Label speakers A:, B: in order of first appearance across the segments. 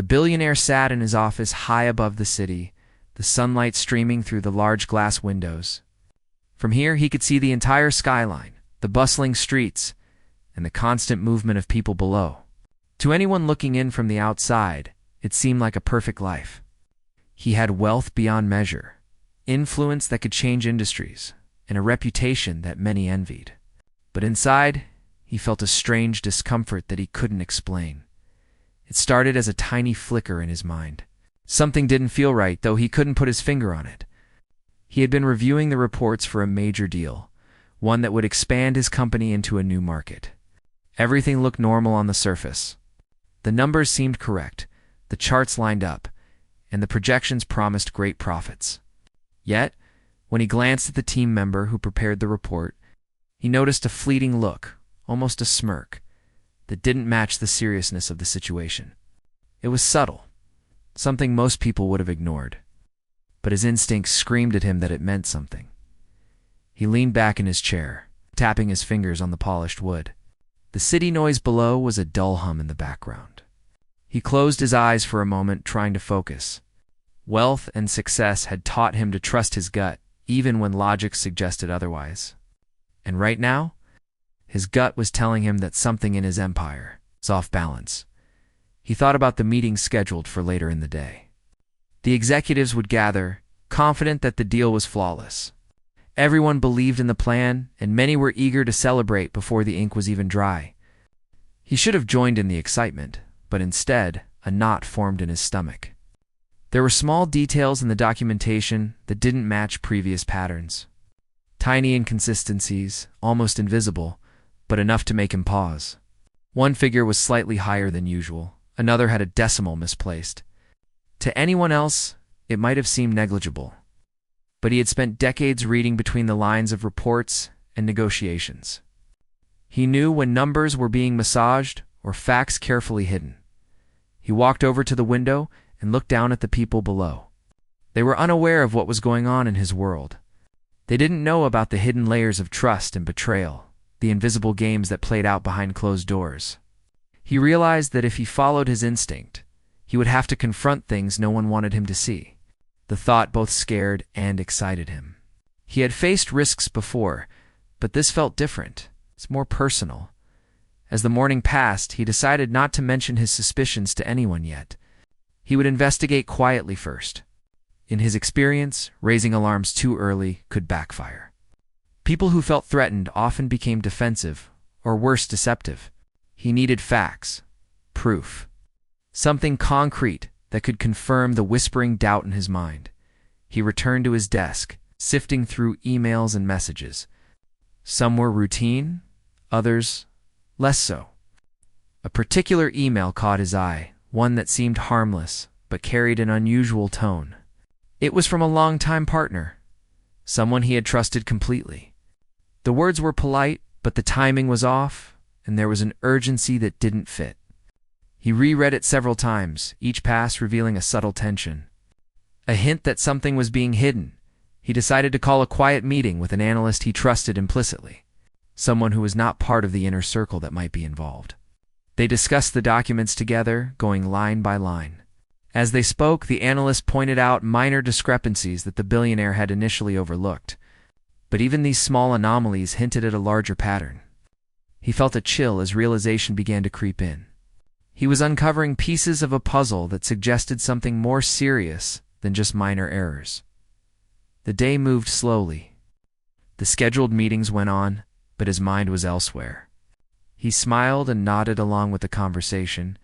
A: The billionaire sat in his office high above the city, the sunlight streaming through the large glass windows. From here he could see the entire skyline, the bustling streets, and the constant movement of people below. To anyone looking in from the outside, it seemed like a perfect life. He had wealth beyond measure, influence that could change industries, and a reputation that many envied. But inside, he felt a strange discomfort that he couldn't explain. It started as a tiny flicker in his mind. Something didn't feel right, though he couldn't put his finger on it. He had been reviewing the reports for a major deal, one that would expand his company into a new market. Everything looked normal on the surface. The numbers seemed correct, the charts lined up, and the projections promised great profits. Yet, when he glanced at the team member who prepared the report, he noticed a fleeting look, almost a smirk, that didn't match the seriousness of the situation. It was subtle, something most people would have ignored, but his instincts screamed at him that it meant something. He leaned back in his chair, tapping his fingers on the polished wood. The city noise below was a dull hum in the background. He closed his eyes for a moment, trying to focus. Wealth and success had taught him to trust his gut, even when logic suggested otherwise. And right now, his gut was telling him that something in his empire was off balance. He thought about the meeting scheduled for later in the day. The executives would gather, confident that the deal was flawless. Everyone believed in the plan, and many were eager to celebrate before the ink was even dry. He should have joined in the excitement, but instead, a knot formed in his stomach. There were small details in the documentation that didn't match previous patterns. Tiny inconsistencies, almost invisible, but enough to make him pause. One figure was slightly higher than usual. Another had a decimal misplaced. To anyone else, it might have seemed negligible. But he had spent decades reading between the lines of reports and negotiations. He knew when numbers were being massaged or facts carefully hidden. He walked over to the window and looked down at the people below. They were unaware of what was going on in his world. They didn't know about the hidden layers of trust and betrayal, the invisible games that played out behind closed doors. He realized that if he followed his instinct, he would have to confront things no one wanted him to see. The thought both scared and excited him. He had faced risks before, but this felt different. It's more personal. As the morning passed, he decided not to mention his suspicions to anyone yet. He would investigate quietly first. In his experience, raising alarms too early could backfire. People who felt threatened often became defensive, or worse, deceptive. He needed facts, proof, something concrete that could confirm the whispering doubt in his mind. He returned to his desk, sifting through emails and messages. Some were routine, others less so. A particular email caught his eye, one that seemed harmless but carried an unusual tone. It was from a longtime partner, someone he had trusted completely. The words were polite, but the timing was off, and there was an urgency that didn't fit. He reread it several times, each pass revealing a subtle tension. A hint that something was being hidden. He decided to call a quiet meeting with an analyst he trusted implicitly, someone who was not part of the inner circle that might be involved. They discussed the documents together, going line by line. As they spoke, the analyst pointed out minor discrepancies that the billionaire had initially overlooked. But even these small anomalies hinted at a larger pattern. He felt a chill as realization began to creep in. He was uncovering pieces of a puzzle that suggested something more serious than just minor errors. The day moved slowly. The scheduled meetings went on, but his mind was elsewhere. He smiled and nodded along with the conversation,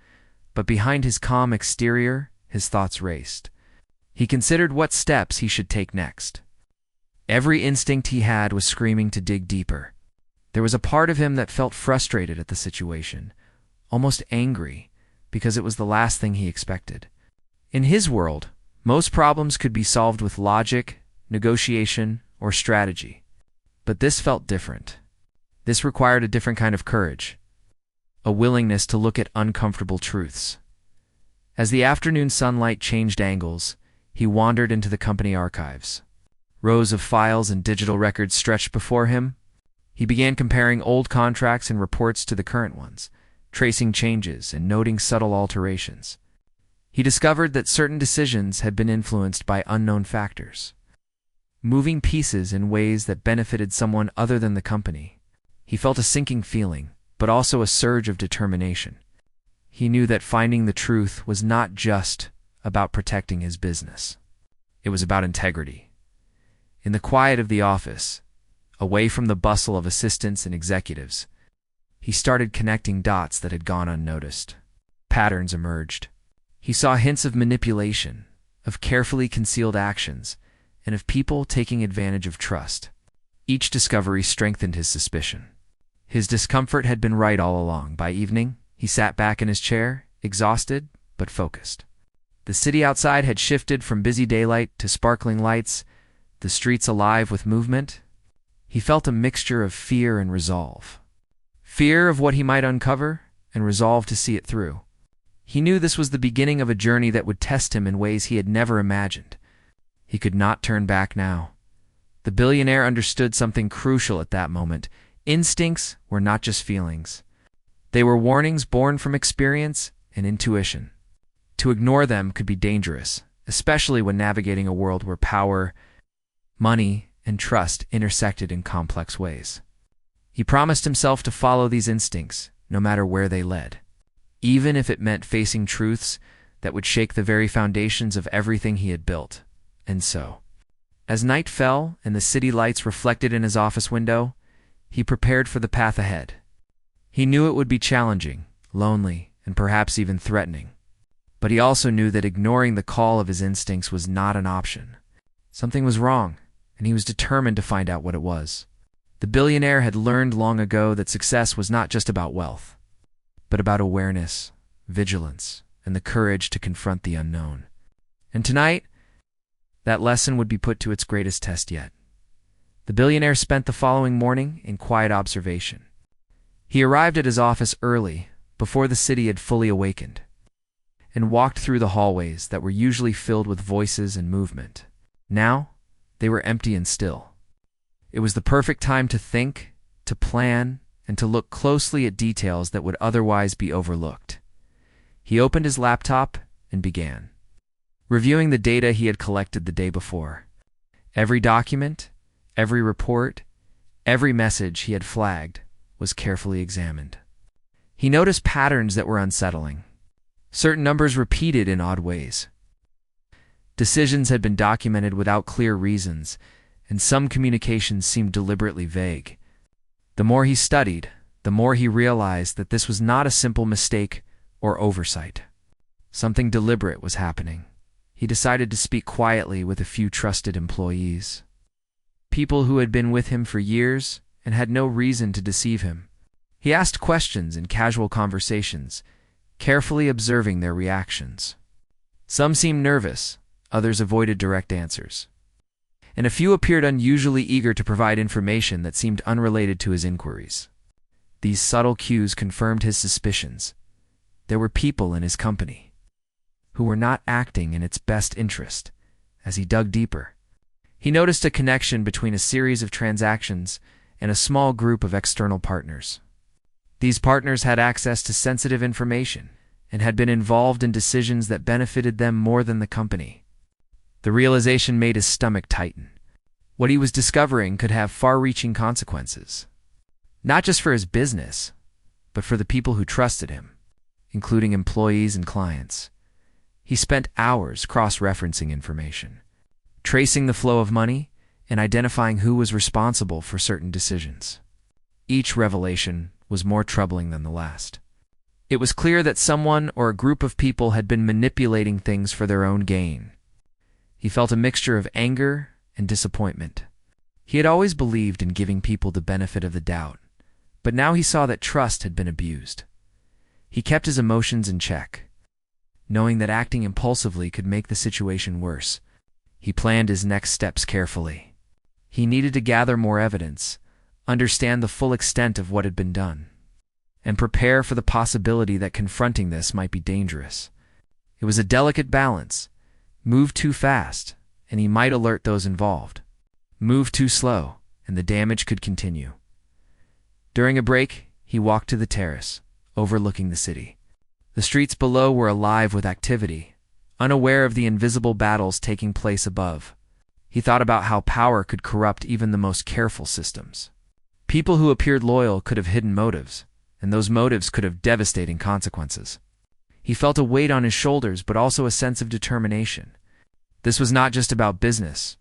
A: but behind his calm exterior, his thoughts raced. He considered what steps he should take next. Every instinct he had was screaming to dig deeper. There was a part of him that felt frustrated at the situation, almost angry, because it was the last thing he expected. In his world, most problems could be solved with logic, negotiation, or strategy. But this felt different. This required a different kind of courage, a willingness to look at uncomfortable truths. As the afternoon sunlight changed angles, he wandered into the company archives. Rows of files and digital records stretched before him. He began comparing old contracts and reports to the current ones, tracing changes and noting subtle alterations. He discovered that certain decisions had been influenced by unknown factors, moving pieces in ways that benefited someone other than the company. He felt a sinking feeling, but also a surge of determination. He knew that finding the truth was not just about protecting his business. It was about integrity. In the quiet of the office, away from the bustle of assistants and executives, he started connecting dots that had gone unnoticed. Patterns emerged. He saw hints of manipulation, of carefully concealed actions, and of people taking advantage of trust. Each discovery strengthened his suspicion. His discomfort had been right all along. By evening, he sat back in his chair, exhausted but focused. The city outside had shifted from busy daylight to sparkling lights, the streets alive with movement. He felt a mixture of fear and resolve. Fear of what he might uncover, and resolve to see it through. He knew this was the beginning of a journey that would test him in ways he had never imagined. He could not turn back now. The billionaire understood something crucial at that moment. Instincts were not just feelings. They were warnings born from experience and intuition. To ignore them could be dangerous, especially when navigating a world where power, money, and trust intersected in complex ways. He promised himself to follow these instincts, no matter where they led, even if it meant facing truths that would shake the very foundations of everything he had built. And so, as night fell and the city lights reflected in his office window, he prepared for the path ahead. He knew it would be challenging, lonely, and perhaps even threatening. But he also knew that ignoring the call of his instincts was not an option. Something was wrong, and he was determined to find out what it was. The billionaire had learned long ago that success was not just about wealth, but about awareness, vigilance, and the courage to confront the unknown. And tonight, that lesson would be put to its greatest test yet. The billionaire spent the following morning in quiet observation. He arrived at his office early, before the city had fully awakened, and walked through the hallways that were usually filled with voices and movement. Now, they were empty and still. It was the perfect time to think, to plan, and to look closely at details that would otherwise be overlooked. He opened his laptop and began reviewing the data he had collected the day before. Every document, every report, every message he had flagged was carefully examined. He noticed patterns that were unsettling. Certain numbers repeated in odd ways. Decisions had been documented without clear reasons, and some communications seemed deliberately vague. The more he studied, the more he realized that this was not a simple mistake or oversight. Something deliberate was happening. He decided to speak quietly with a few trusted employees, people who had been with him for years and had no reason to deceive him. He asked questions in casual conversations, carefully observing their reactions. Some seemed nervous, others avoided direct answers, and a few appeared unusually eager to provide information that seemed unrelated to his inquiries. These subtle cues confirmed his suspicions. There were people in his company who were not acting in its best interest. As he dug deeper, he noticed a connection between a series of transactions and a small group of external partners. These partners had access to sensitive information and had been involved in decisions that benefited them more than the company. The realization made his stomach tighten. What he was discovering could have far-reaching consequences, not just for his business, but for the people who trusted him, including employees and clients. He spent hours cross-referencing information, tracing the flow of money, and identifying who was responsible for certain decisions. Each revelation was more troubling than the last. It was clear that someone or a group of people had been manipulating things for their own gain. He felt a mixture of anger and disappointment. He had always believed in giving people the benefit of the doubt, but now he saw that trust had been abused. He kept his emotions in check, knowing that acting impulsively could make the situation worse. He planned his next steps carefully. He needed to gather more evidence, understand the full extent of what had been done, and prepare for the possibility that confronting this might be dangerous. It was a delicate balance. Move too fast, and he might alert those involved. Move too slow, and the damage could continue. During a break, he walked to the terrace, overlooking the city. The streets below were alive with activity, unaware of the invisible battles taking place above. He thought about how power could corrupt even the most careful systems. People who appeared loyal could have hidden motives, and those motives could have devastating consequences. He felt a weight on his shoulders, but also a sense of determination. This was not just about business.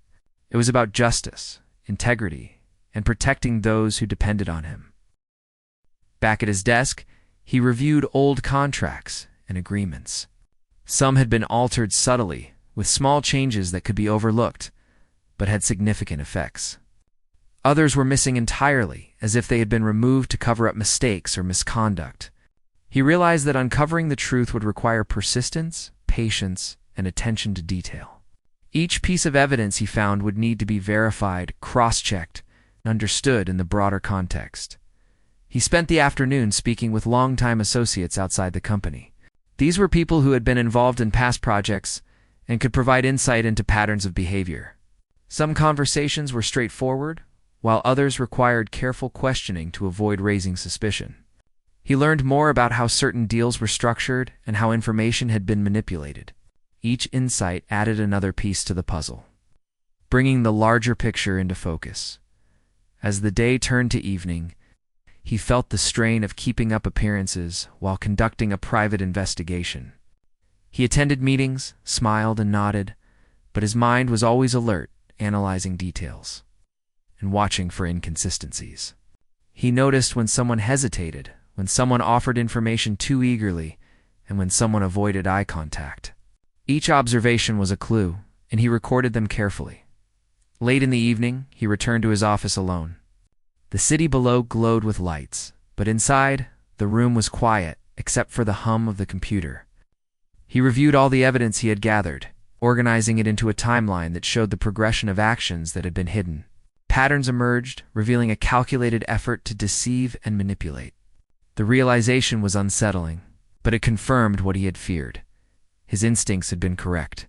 A: It was about justice, integrity, and protecting those who depended on him. Back at his desk, he reviewed old contracts and agreements. Some had been altered subtly, with small changes that could be overlooked, but had significant effects. Others were missing entirely, as if they had been removed to cover up mistakes or misconduct. He realized that uncovering the truth would require persistence, patience, and attention to detail. Each piece of evidence he found would need to be verified, cross-checked, and understood in the broader context. He spent the afternoon speaking with longtime associates outside the company. These were people who had been involved in past projects and could provide insight into patterns of behavior. Some conversations were straightforward, while others required careful questioning to avoid raising suspicion. He learned more about how certain deals were structured and how information had been manipulated. Each insight added another piece to the puzzle, bringing the larger picture into focus. As the day turned to evening, he felt the strain of keeping up appearances while conducting a private investigation. He attended meetings, smiled and nodded, but his mind was always alert, analyzing details and watching for inconsistencies. He noticed when someone hesitated, when someone offered information too eagerly, and when someone avoided eye contact. Each observation was a clue, and he recorded them carefully. Late in the evening, he returned to his office alone. The city below glowed with lights, but inside, the room was quiet, except for the hum of the computer. He reviewed all the evidence he had gathered, organizing it into a timeline that showed the progression of actions that had been hidden. Patterns emerged, revealing a calculated effort to deceive and manipulate. The realization was unsettling, but it confirmed what he had feared. His instincts had been correct.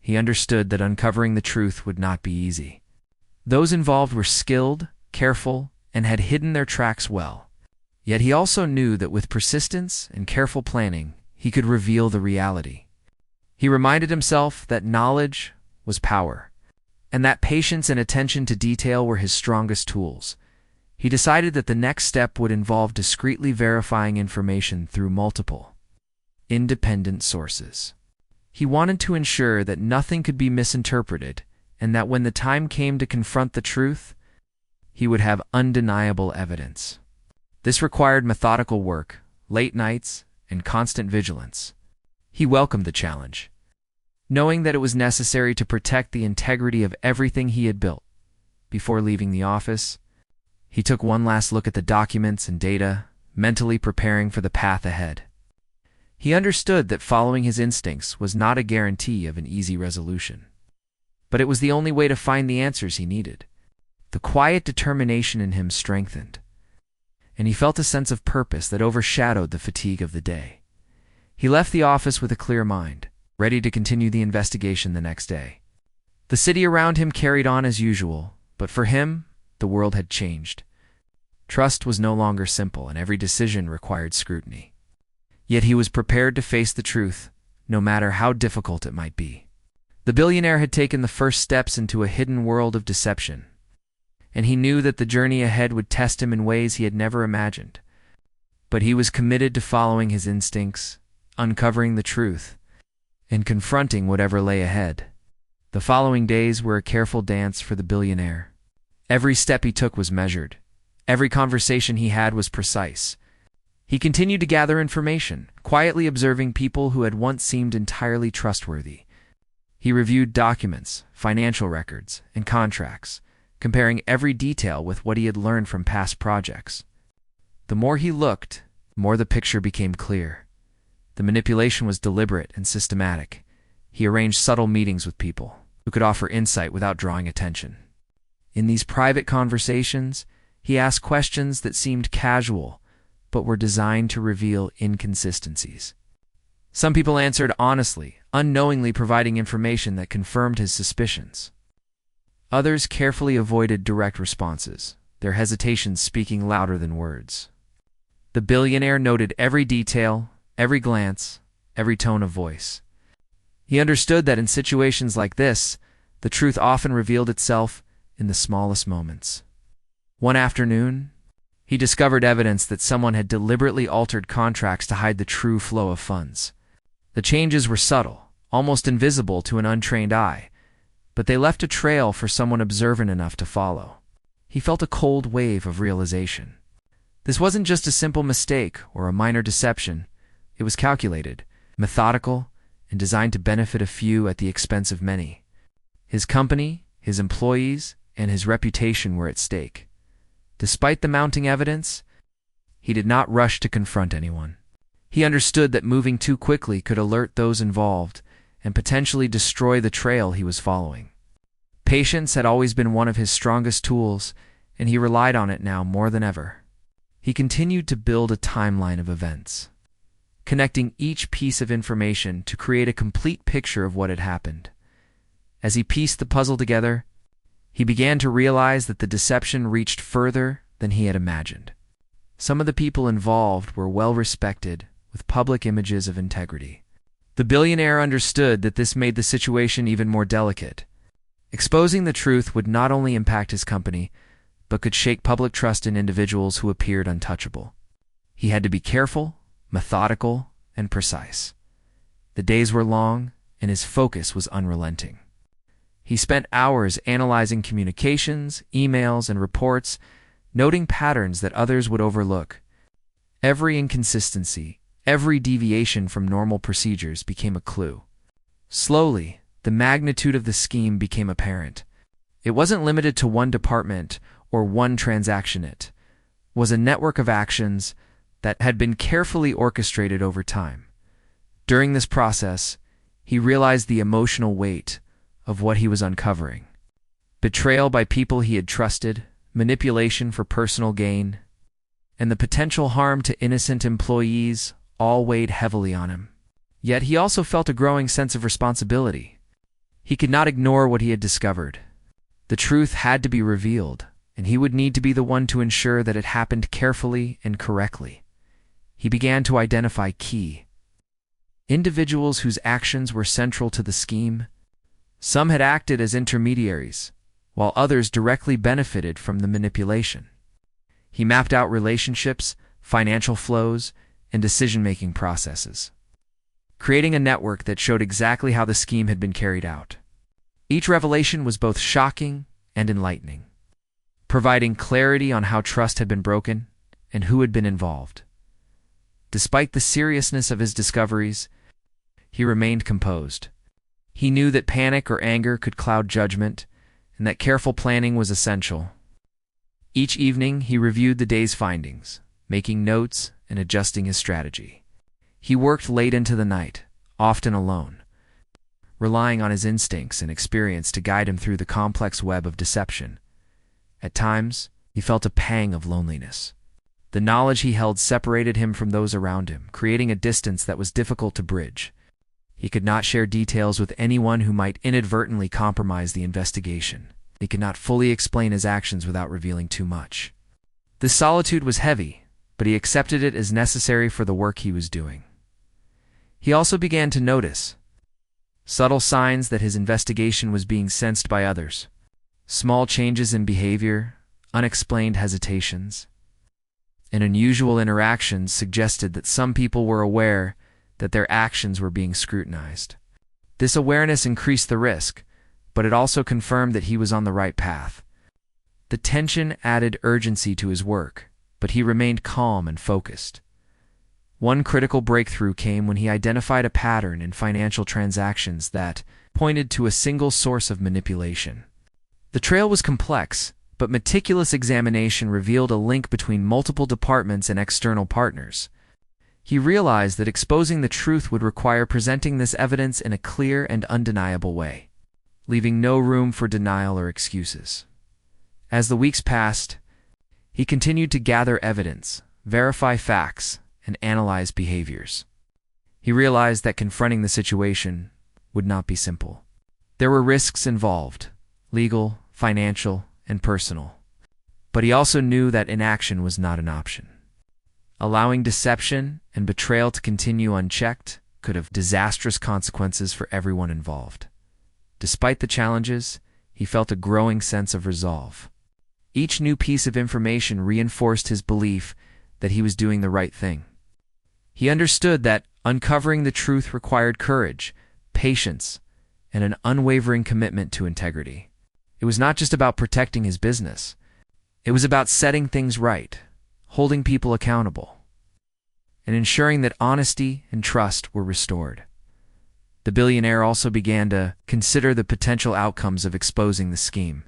A: He understood that uncovering the truth would not be easy. Those involved were skilled, careful, and had hidden their tracks well. Yet he also knew that with persistence and careful planning, he could reveal the reality. He reminded himself that knowledge was power, and that patience and attention to detail were his strongest tools. He decided that the next step would involve discreetly verifying information through multiple, independent sources. He wanted to ensure that nothing could be misinterpreted, and that when the time came to confront the truth, he would have undeniable evidence. This required methodical work, late nights, and constant vigilance. He welcomed the challenge, knowing that it was necessary to protect the integrity of everything he had built. Before leaving the office, he took one last look at the documents and data, mentally preparing for the path ahead. He understood that following his instincts was not a guarantee of an easy resolution, but it was the only way to find the answers he needed. The quiet determination in him strengthened, and he felt a sense of purpose that overshadowed the fatigue of the day. He left the office with a clear mind, ready to continue the investigation the next day. The city around him carried on as usual, but for him, the world had changed. Trust was no longer simple, and every decision required scrutiny. Yet he was prepared to face the truth, no matter how difficult it might be. The billionaire had taken the first steps into a hidden world of deception, and he knew that the journey ahead would test him in ways he had never imagined. But he was committed to following his instincts, uncovering the truth, and confronting whatever lay ahead. The following days were a careful dance for the billionaire. Every step he took was measured. Every conversation he had was precise. He continued to gather information, quietly observing people who had once seemed entirely trustworthy. He reviewed documents, financial records, and contracts, comparing every detail with what he had learned from past projects. The more he looked, the more the picture became clear. The manipulation was deliberate and systematic. He arranged subtle meetings with people who could offer insight without drawing attention. In these private conversations, he asked questions that seemed casual, but were designed to reveal inconsistencies. Some people answered honestly, unknowingly providing information that confirmed his suspicions. Others carefully avoided direct responses, their hesitations speaking louder than words. The billionaire noted every detail, every glance, every tone of voice. He understood that in situations like this, the truth often revealed itself in the smallest moments. One afternoon, he discovered evidence that someone had deliberately altered contracts to hide the true flow of funds. The changes were subtle, almost invisible to an untrained eye, but they left a trail for someone observant enough to follow. He felt a cold wave of realization. This wasn't just a simple mistake or a minor deception. It was calculated, methodical, and designed to benefit a few at the expense of many. His company, his employees, and his reputation were at stake. Despite the mounting evidence, he did not rush to confront anyone. He understood that moving too quickly could alert those involved and potentially destroy the trail he was following. Patience had always been one of his strongest tools, and he relied on it now more than ever. He continued to build a timeline of events, connecting each piece of information to create a complete picture of what had happened. As he pieced the puzzle together, he began to realize that the deception reached further than he had imagined. Some of the people involved were well respected, with public images of integrity. The billionaire understood that this made the situation even more delicate. Exposing the truth would not only impact his company, but could shake public trust in individuals who appeared untouchable. He had to be careful, methodical, and precise. The days were long, and his focus was unrelenting. He spent hours analyzing communications, emails, and reports, noting patterns that others would overlook. Every inconsistency, every deviation from normal procedures became a clue. Slowly, the magnitude of the scheme became apparent. It wasn't limited to one department or one transaction. It was a network of actions that had been carefully orchestrated over time. During this process, he realized the emotional weight of what he was uncovering. Betrayal by people he had trusted, manipulation for personal gain, and the potential harm to innocent employees all weighed heavily on him. Yet he also felt a growing sense of responsibility. He could not ignore what he had discovered. The truth had to be revealed, and he would need to be the one to ensure that it happened carefully and correctly. He began to identify key individuals whose actions were central to the scheme. Some had acted as intermediaries, while others directly benefited from the manipulation. He mapped out relationships, financial flows, and decision-making processes, creating a network that showed exactly how the scheme had been carried out. Each revelation was both shocking and enlightening, providing clarity on how trust had been broken and who had been involved. Despite the seriousness of his discoveries, he remained composed. He knew that panic or anger could cloud judgment, and that careful planning was essential. Each evening, he reviewed the day's findings, making notes and adjusting his strategy. He worked late into the night, often alone, relying on his instincts and experience to guide him through the complex web of deception. At times, he felt a pang of loneliness. The knowledge he held separated him from those around him, creating a distance that was difficult to bridge. He could not share details with anyone who might inadvertently compromise the investigation. He could not fully explain his actions without revealing too much. This solitude was heavy, but he accepted it as necessary for the work he was doing. He also began to notice subtle signs that his investigation was being sensed by others. Small changes in behavior, unexplained hesitations, and unusual interactions suggested that some people were aware that their actions were being scrutinized. This awareness increased the risk, but it also confirmed that he was on the right path. The tension added urgency to his work, but he remained calm and focused. One critical breakthrough came when he identified a pattern in financial transactions that pointed to a single source of manipulation. The trail was complex, but meticulous examination revealed a link between multiple departments and external partners. He realized that exposing the truth would require presenting this evidence in a clear and undeniable way, leaving no room for denial or excuses. As the weeks passed, he continued to gather evidence, verify facts, and analyze behaviors. He realized that confronting the situation would not be simple. There were risks involved, legal, financial, and personal. But he also knew that inaction was not an option. Allowing deception and betrayal to continue unchecked could have disastrous consequences for everyone involved. Despite the challenges, he felt a growing sense of resolve. Each new piece of information reinforced his belief that he was doing the right thing. He understood that uncovering the truth required courage, patience, and an unwavering commitment to integrity. It was not just about protecting his business. It was about setting things right, holding people accountable, and ensuring that honesty and trust were restored. The billionaire also began to consider the potential outcomes of exposing the scheme.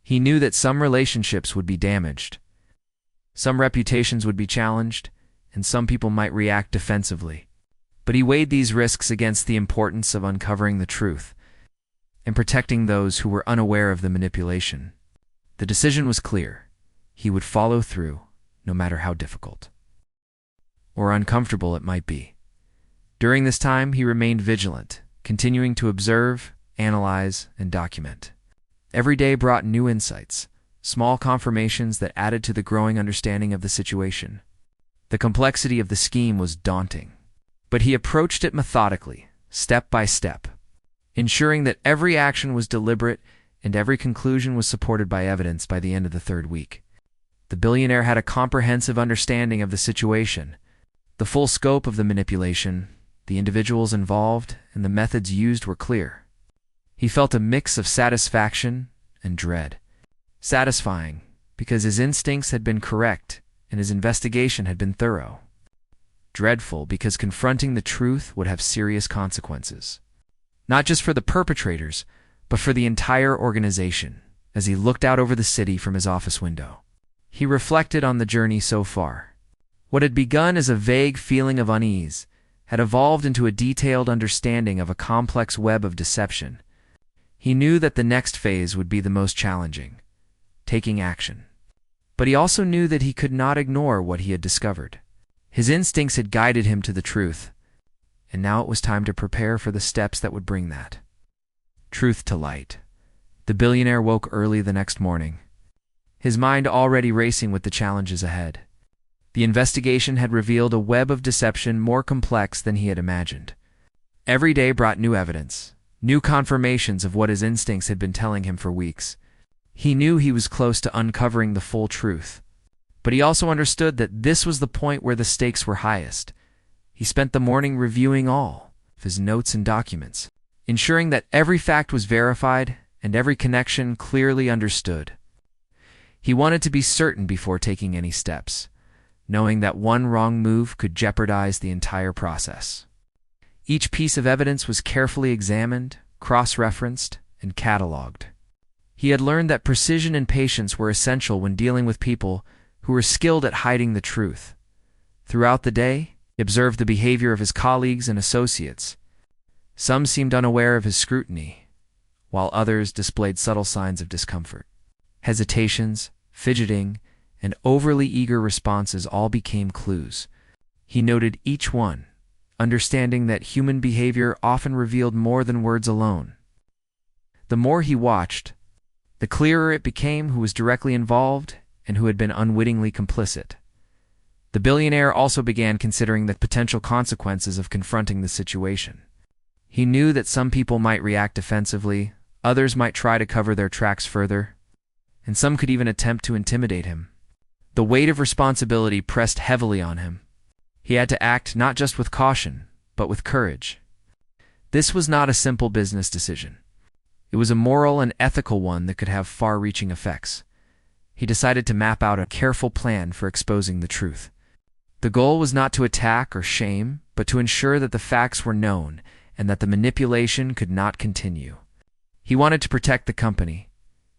A: He knew that some relationships would be damaged, some reputations would be challenged, and some people might react defensively. But he weighed these risks against the importance of uncovering the truth and protecting those who were unaware of the manipulation. The decision was clear. He would follow through, no matter how difficult or uncomfortable it might be. During this time, he remained vigilant, continuing to observe, analyze, and document. Every day brought new insights, small confirmations that added to the growing understanding of the situation. The complexity of the scheme was daunting, but he approached it methodically, step by step, ensuring that every action was deliberate and every conclusion was supported by evidence by the end of the third week. The billionaire had a comprehensive understanding of the situation, the full scope of the manipulation, the individuals involved, and the methods used were clear. He felt a mix of satisfaction and dread. Satisfying, because his instincts had been correct and his investigation had been thorough. Dreadful, because confronting the truth would have serious consequences, not just for the perpetrators, but for the entire organization. As he looked out over the city from his office window, he reflected on the journey so far. What had begun as a vague feeling of unease had evolved into a detailed understanding of a complex web of deception. He knew that the next phase would be the most challenging, taking action. But he also knew that he could not ignore what he had discovered. His instincts had guided him to the truth, and now it was time to prepare for the steps that would bring that truth to light. The billionaire woke early the next morning, his mind already racing with the challenges ahead. The investigation had revealed a web of deception more complex than he had imagined. Every day brought new evidence, new confirmations of what his instincts had been telling him for weeks. He knew he was close to uncovering the full truth, but he also understood that this was the point where the stakes were highest. He spent the morning reviewing all of his notes and documents, ensuring that every fact was verified and every connection clearly understood. He wanted to be certain before taking any steps, knowing that one wrong move could jeopardize the entire process. Each piece of evidence was carefully examined, cross-referenced, and cataloged. He had learned that precision and patience were essential when dealing with people who were skilled at hiding the truth. Throughout the day, he observed the behavior of his colleagues and associates. Some seemed unaware of his scrutiny, while others displayed subtle signs of discomfort. Hesitations, fidgeting, and overly eager responses all became clues. He noted each one, understanding that human behavior often revealed more than words alone. The more he watched, the clearer it became who was directly involved and who had been unwittingly complicit. The billionaire also began considering the potential consequences of confronting the situation. He knew that some people might react defensively, others might try to cover their tracks further, and some could even attempt to intimidate him. The weight of responsibility pressed heavily on him. He had to act not just with caution, but with courage. This was not a simple business decision. It was a moral and ethical one that could have far-reaching effects. He decided to map out a careful plan for exposing the truth. The goal was not to attack or shame, but to ensure that the facts were known and that the manipulation could not continue. He wanted to protect the company,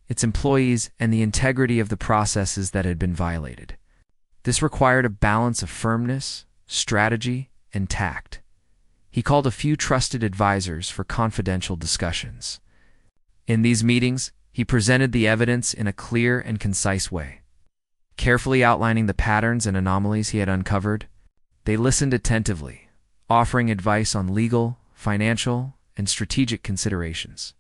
A: its employees, and the integrity of the processes that had been violated. This required a balance of firmness, strategy, and tact. He called a few trusted advisors for confidential discussions. In these meetings, he presented the evidence in a clear and concise way. Carefully outlining the patterns and anomalies he had uncovered, they listened attentively, offering advice on legal, financial, and strategic considerations.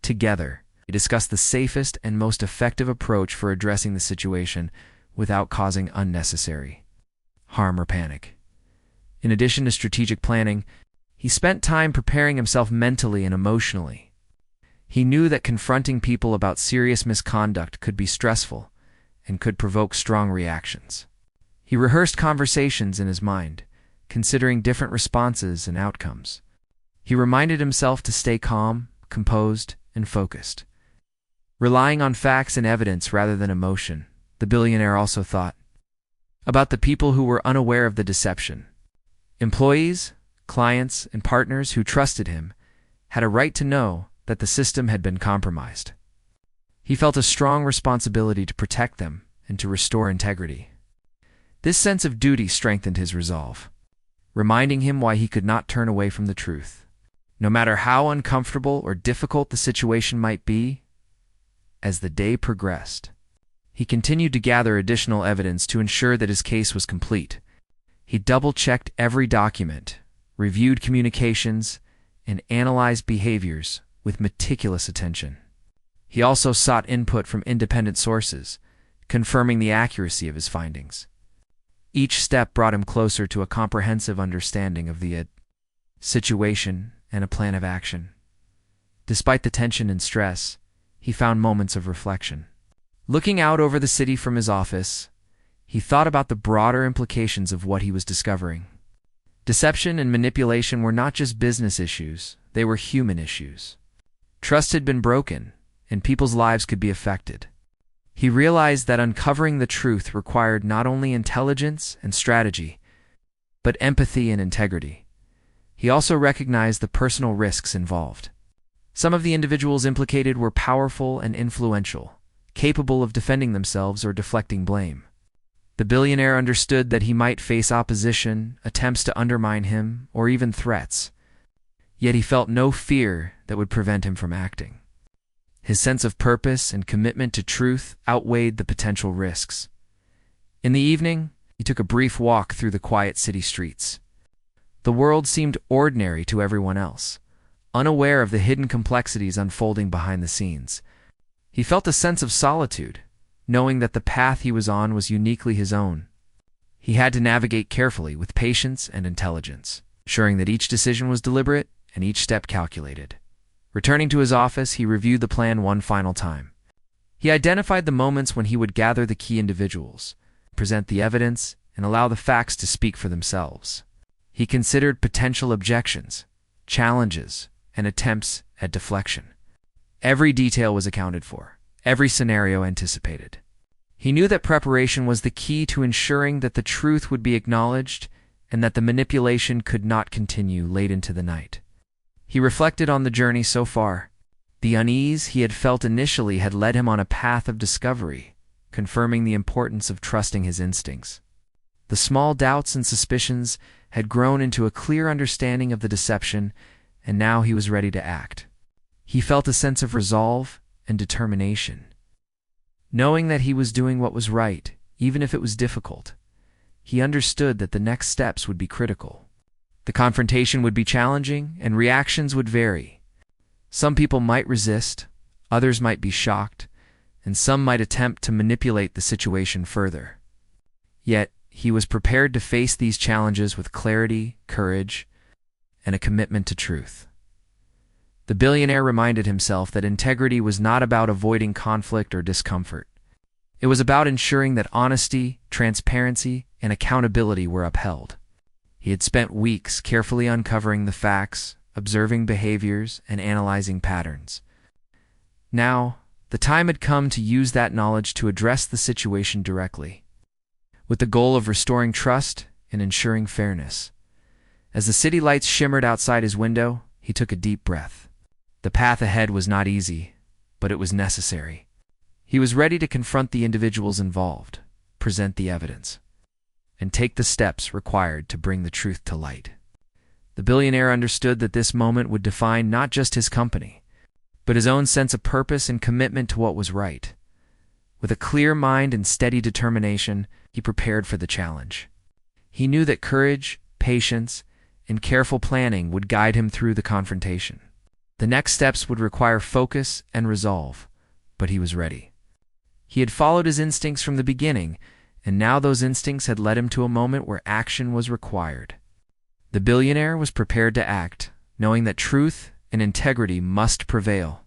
A: Together, they discussed the safest and most effective approach for addressing the situation without causing unnecessary harm or panic. In addition to strategic planning, He spent time preparing himself mentally and emotionally. He knew that confronting people about serious misconduct could be stressful and could provoke strong reactions. He rehearsed conversations in his mind, considering different responses and outcomes. He reminded himself to stay calm, composed, and focused. Relying on facts and evidence rather than emotion, the billionaire also thought about the people who were unaware of the deception. Employees, clients, and partners who trusted him had a right to know that the system had been compromised. He felt a strong responsibility to protect them and to restore integrity. This sense of duty strengthened his resolve, reminding him why he could not turn away from the truth. No matter how uncomfortable or difficult the situation might be, as the day progressed, he continued to gather additional evidence to ensure that his case was complete. He double-checked every document, reviewed communications, and analyzed behaviors with meticulous attention. He also sought input from independent sources, confirming the accuracy of his findings. Each step brought him closer to a comprehensive understanding of the situation and a plan of action. Despite the tension and stress, he found moments of reflection. Looking out over the city from his office, he thought about the broader implications of what he was discovering. Deception and manipulation were not just business issues, they were human issues. Trust had been broken, and people's lives could be affected. He realized that uncovering the truth required not only intelligence and strategy, but empathy and integrity. He also recognized the personal risks involved. Some of the individuals implicated were powerful and influential, capable of defending themselves or deflecting blame. The billionaire understood that he might face opposition, attempts to undermine him, or even threats. Yet he felt no fear that would prevent him from acting. His sense of purpose and commitment to truth outweighed the potential risks. In the evening, he took a brief walk through the quiet city streets. The world seemed ordinary to everyone else, unaware of the hidden complexities unfolding behind the scenes. He felt a sense of solitude, knowing that the path he was on was uniquely his own. He had to navigate carefully with patience and intelligence, ensuring that each decision was deliberate and each step calculated. Returning to his office, he reviewed the plan one final time. He identified the moments when he would gather the key individuals, present the evidence, and allow the facts to speak for themselves. He considered potential objections, challenges, and attempts at deflection. Every detail was accounted for, every scenario anticipated. He knew that preparation was the key to ensuring that the truth would be acknowledged and that the manipulation could not continue late into the night. He reflected on the journey so far. The unease he had felt initially had led him on a path of discovery, confirming the importance of trusting his instincts. The small doubts and suspicions had grown into a clear understanding of the deception, and now he was ready to act. He felt a sense of resolve and determination. Knowing that he was doing what was right, even if it was difficult, he understood that the next steps would be critical. The confrontation would be challenging, and reactions would vary. Some people might resist, others might be shocked, and some might attempt to manipulate the situation further. Yet, he was prepared to face these challenges with clarity, courage, and a commitment to truth. The billionaire reminded himself that integrity was not about avoiding conflict or discomfort. It was about ensuring that honesty, transparency, and accountability were upheld. He had spent weeks carefully uncovering the facts, observing behaviors, and analyzing patterns. Now, the time had come to use that knowledge to address the situation directly, with the goal of restoring trust and ensuring fairness. As the city lights shimmered outside his window, he took a deep breath. The path ahead was not easy, but it was necessary. He was ready to confront the individuals involved, present the evidence, and take the steps required to bring the truth to light. The billionaire understood that this moment would define not just his company, but his own sense of purpose and commitment to what was right. With a clear mind and steady determination, he prepared for the challenge. He knew that courage, patience, and careful planning would guide him through the confrontation. The next steps would require focus and resolve, but he was ready. He had followed his instincts from the beginning, and now those instincts had led him to a moment where action was required. The billionaire was prepared to act, knowing that truth and integrity must prevail.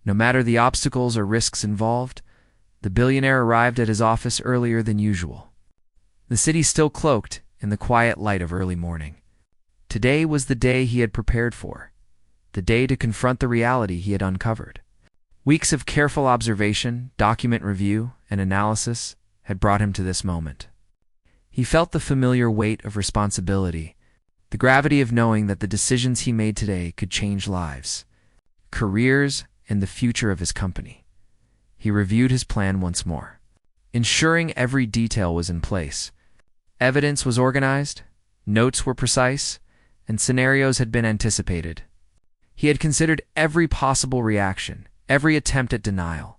A: No matter the obstacles or risks involved, the billionaire arrived at his office earlier than usual. The city still cloaked in the quiet light of early morning. Today was the day he had prepared for, the day to confront the reality he had uncovered. Weeks of careful observation, document review, and analysis had brought him to this moment. He felt the familiar weight of responsibility, the gravity of knowing that the decisions he made today could change lives, careers, and the future of his company. He reviewed his plan once more, ensuring every detail was in place. Evidence was organized, notes were precise, and scenarios had been anticipated. He had considered every possible reaction, every attempt at denial,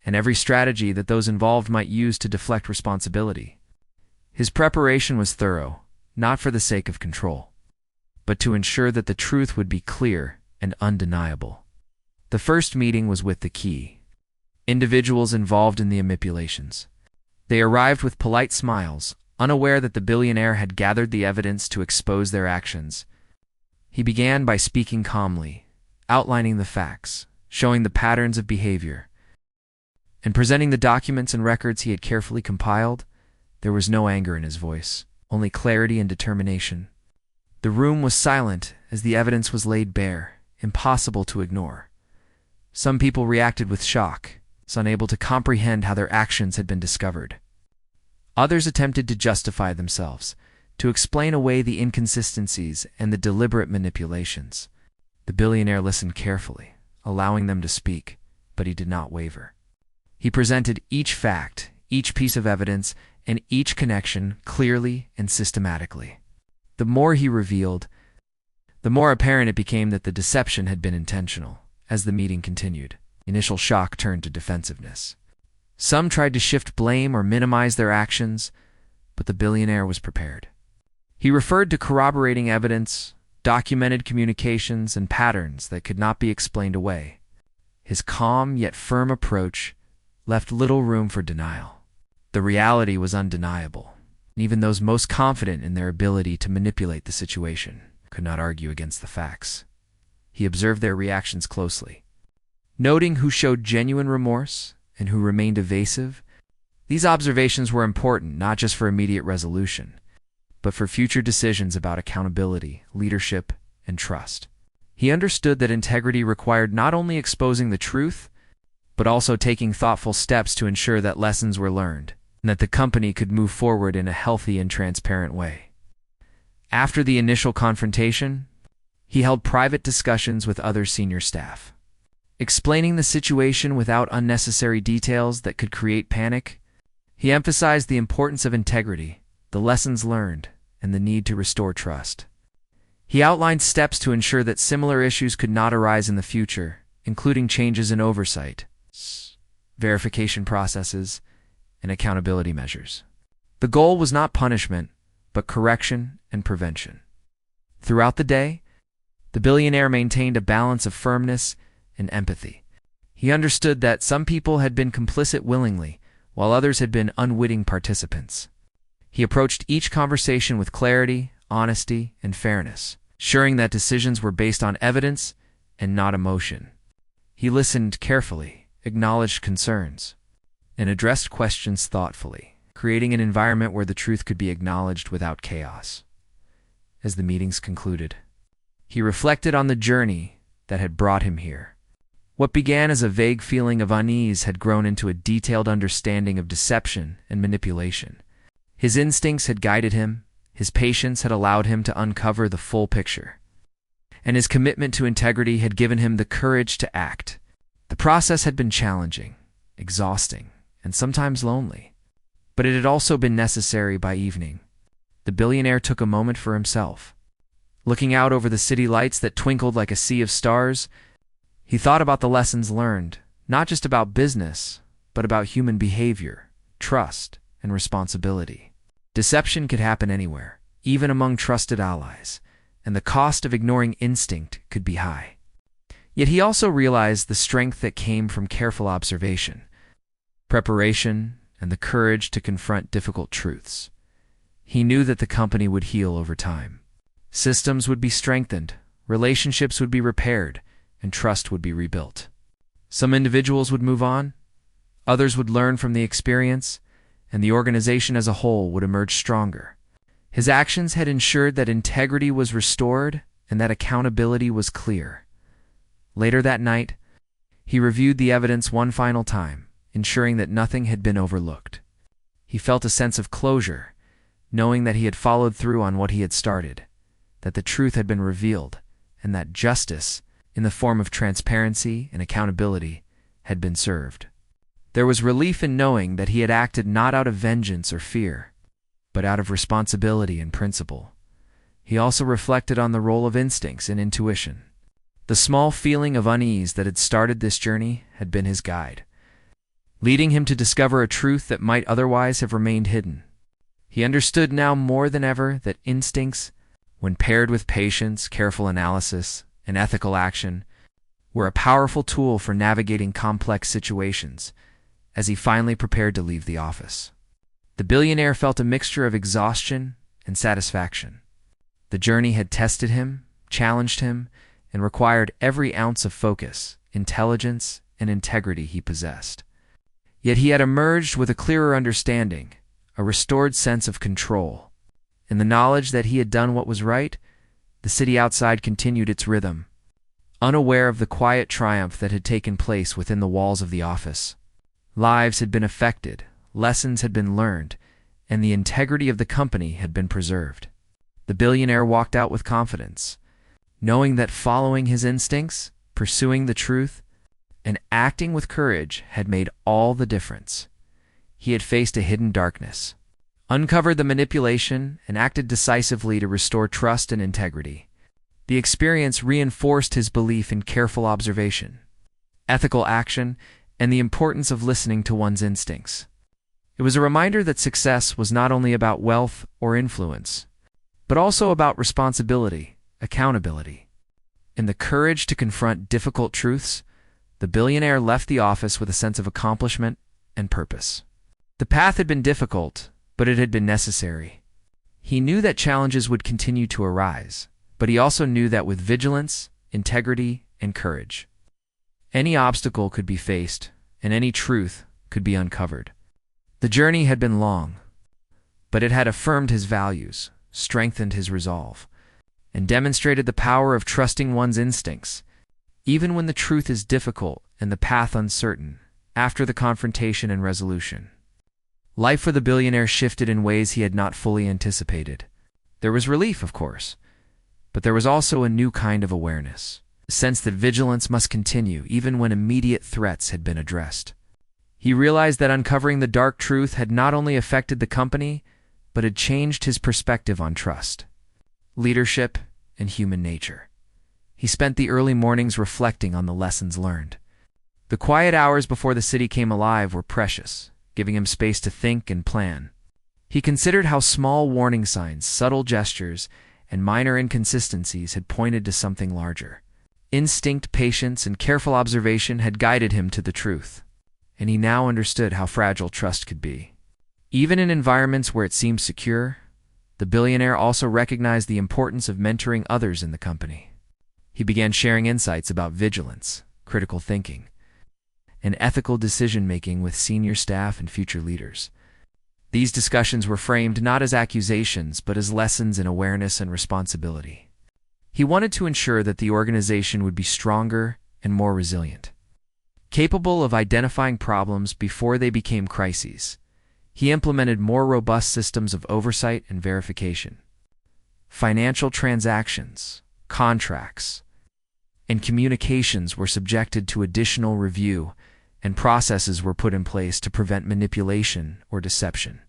A: and every strategy that those involved might use to deflect responsibility. His preparation was thorough, not for the sake of control, but to ensure that the truth would be clear and undeniable. The first meeting was with the key individuals involved in the manipulations. They arrived with polite smiles, unaware that the billionaire had gathered the evidence to expose their actions. He began by speaking calmly, outlining the facts, showing the patterns of behavior, and presenting the documents and records he had carefully compiled. There was no anger in his voice, only clarity and determination. The room was silent as the evidence was laid bare, impossible to ignore. Some people reacted with shock, unable to comprehend how their actions had been discovered. Others attempted to justify themselves, to explain away the inconsistencies and the deliberate manipulations. The billionaire listened carefully, allowing them to speak, but he did not waver. He presented each fact, each piece of evidence, and each connection clearly and systematically. The more he revealed, the more apparent it became that the deception had been intentional. As the meeting continued, initial shock turned to defensiveness. Some tried to shift blame or minimize their actions, but the billionaire was prepared. He referred to corroborating evidence, documented communications, and patterns that could not be explained away. His calm yet firm approach left little room for denial. The reality was undeniable, and even those most confident in their ability to manipulate the situation could not argue against the facts. He observed their reactions closely, noting who showed genuine remorse and who remained evasive. These observations were important not just for immediate resolution, but for future decisions about accountability, leadership, and trust. He understood that integrity required not only exposing the truth, but also taking thoughtful steps to ensure that lessons were learned and that the company could move forward in a healthy and transparent way. After the initial confrontation, he held private discussions with other senior staff, explaining the situation without unnecessary details that could create panic. He emphasized the importance of integrity, the lessons learned, and the need to restore trust. He outlined steps to ensure that similar issues could not arise in the future, including changes in oversight, verification processes, and accountability measures. The goal was not punishment, but correction and prevention. Throughout the day, the billionaire maintained a balance of firmness and empathy. He understood that some people had been complicit willingly, while others had been unwitting participants. He approached each conversation with clarity, honesty, and fairness, ensuring that decisions were based on evidence and not emotion. He listened carefully, acknowledged concerns, and addressed questions thoughtfully, creating an environment where the truth could be acknowledged without chaos. As the meetings concluded, he reflected on the journey that had brought him here. What began as a vague feeling of unease had grown into a detailed understanding of deception and manipulation. His instincts had guided him, his patience had allowed him to uncover the full picture, and his commitment to integrity had given him the courage to act. The process had been challenging, exhausting, and sometimes lonely, but it had also been necessary. By evening, the billionaire took a moment for himself. Looking out over the city lights that twinkled like a sea of stars, he thought about the lessons learned, not just about business, but about human behavior, trust, and responsibility. Deception could happen anywhere, even among trusted allies, and the cost of ignoring instinct could be high. Yet he also realized the strength that came from careful observation, preparation, and the courage to confront difficult truths. He knew that the company would heal over time. Systems would be strengthened, relationships would be repaired, and trust would be rebuilt. Some individuals would move on, others would learn from the experience, and the organization as a whole would emerge stronger. His actions had ensured that integrity was restored and that accountability was clear. Later that night, he reviewed the evidence one final time, ensuring that nothing had been overlooked. He felt a sense of closure, knowing that he had followed through on what he had started, that the truth had been revealed, and that justice, in the form of transparency and accountability, had been served. There was relief in knowing that he had acted not out of vengeance or fear, but out of responsibility and principle. He also reflected on the role of instincts and intuition. The small feeling of unease that had started this journey had been his guide, leading him to discover a truth that might otherwise have remained hidden. He understood now more than ever that instincts, when paired with patience, careful analysis, and ethical action, were a powerful tool for navigating complex situations as he finally prepared to leave the office. The billionaire felt a mixture of exhaustion and satisfaction. The journey had tested him, challenged him, and required every ounce of focus, intelligence, and integrity he possessed. Yet he had emerged with a clearer understanding, a restored sense of control. In the knowledge that he had done what was right, the city outside continued its rhythm, unaware of the quiet triumph that had taken place within the walls of the office. Lives had been affected, lessons had been learned, and the integrity of the company had been preserved. The billionaire walked out with confidence, knowing that following his instincts, pursuing the truth, and acting with courage had made all the difference. He had faced a hidden darkness, uncovered the manipulation, and acted decisively to restore trust and integrity. The experience reinforced his belief in careful observation, ethical action, and the importance of listening to one's instincts. It was a reminder that success was not only about wealth or influence, but also about responsibility, accountability, and the courage to confront difficult truths. The billionaire left the office with a sense of accomplishment and purpose. The path had been difficult, but it had been necessary. He knew that challenges would continue to arise, but he also knew that with vigilance, integrity, and courage, any obstacle could be faced, and any truth could be uncovered. The journey had been long, but it had affirmed his values, strengthened his resolve, and demonstrated the power of trusting one's instincts, even when the truth is difficult and the path uncertain. After the confrontation and resolution, life for the billionaire shifted in ways he had not fully anticipated. There was relief, of course, but there was also a new kind of awareness, a sense that vigilance must continue even when immediate threats had been addressed. He realized that uncovering the dark truth had not only affected the company, but had changed his perspective on trust, leadership, and human nature. He spent the early mornings reflecting on the lessons learned. The quiet hours before the city came alive were precious, giving him space to think and plan. He considered how small warning signs, subtle gestures, and minor inconsistencies had pointed to something larger. Instinct, patience, and careful observation had guided him to the truth, and he now understood how fragile trust could be. Even in environments where it seemed secure, the billionaire also recognized the importance of mentoring others in the company. He began sharing insights about vigilance, critical thinking, and ethical decision-making with senior staff and future leaders. These discussions were framed not as accusations, but as lessons in awareness and responsibility. He wanted to ensure that the organization would be stronger and more resilient, capable of identifying problems before they became crises. He implemented more robust systems of oversight and verification. Financial transactions, contracts, and communications were subjected to additional review, and processes were put in place to prevent manipulation or deception.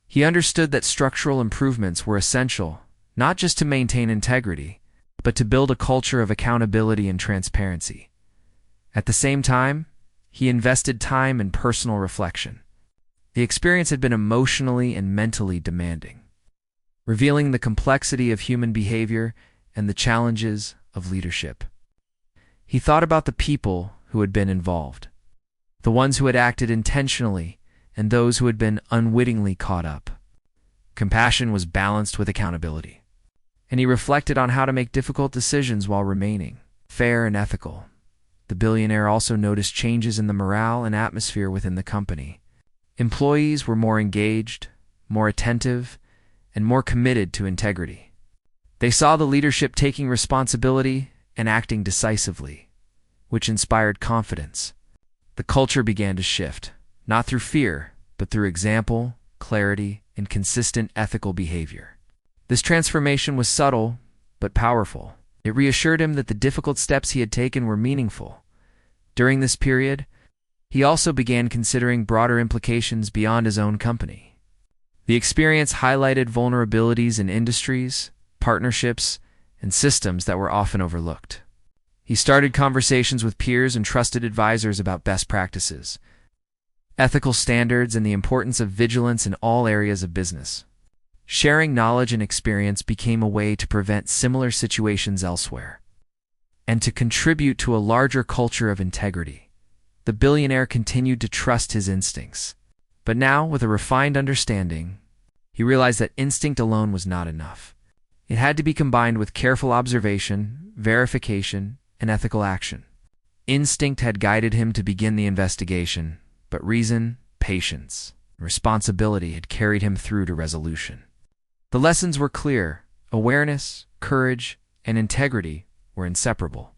A: He understood that structural improvements were essential, not just to maintain integrity, but to build a culture of accountability and transparency. At the same time, he invested time in personal reflection. The experience had been emotionally and mentally demanding, revealing the complexity of human behavior and the challenges of leadership. He thought about the people who had been involved, the ones who had acted intentionally and those who had been unwittingly caught up. Compassion was balanced with accountability. and he reflected on how to make difficult decisions while remaining fair and ethical. The billionaire also noticed changes in the morale and atmosphere within the company. Employees were more engaged, more attentive, and more committed to integrity. They saw the leadership taking responsibility and acting decisively, which inspired confidence. The culture began to shift, not through fear, but through example, clarity, and consistent ethical behavior. This transformation was subtle, but powerful. It reassured him that the difficult steps he had taken were meaningful. During this period, he also began considering broader implications beyond his own company. The experience highlighted vulnerabilities in industries, partnerships, and systems that were often overlooked. He started conversations with peers and trusted advisors about best practices, ethical standards, and the importance of vigilance in all areas of business. Sharing knowledge and experience became a way to prevent similar situations elsewhere, and to contribute to a larger culture of integrity. The billionaire continued to trust his instincts, but now, with a refined understanding, he realized that instinct alone was not enough. It had to be combined with careful observation, verification, and ethical action. Instinct had guided him to begin the investigation, but reason, patience, and responsibility had carried him through to resolution. The lessons were clear. Awareness, courage, and integrity were inseparable.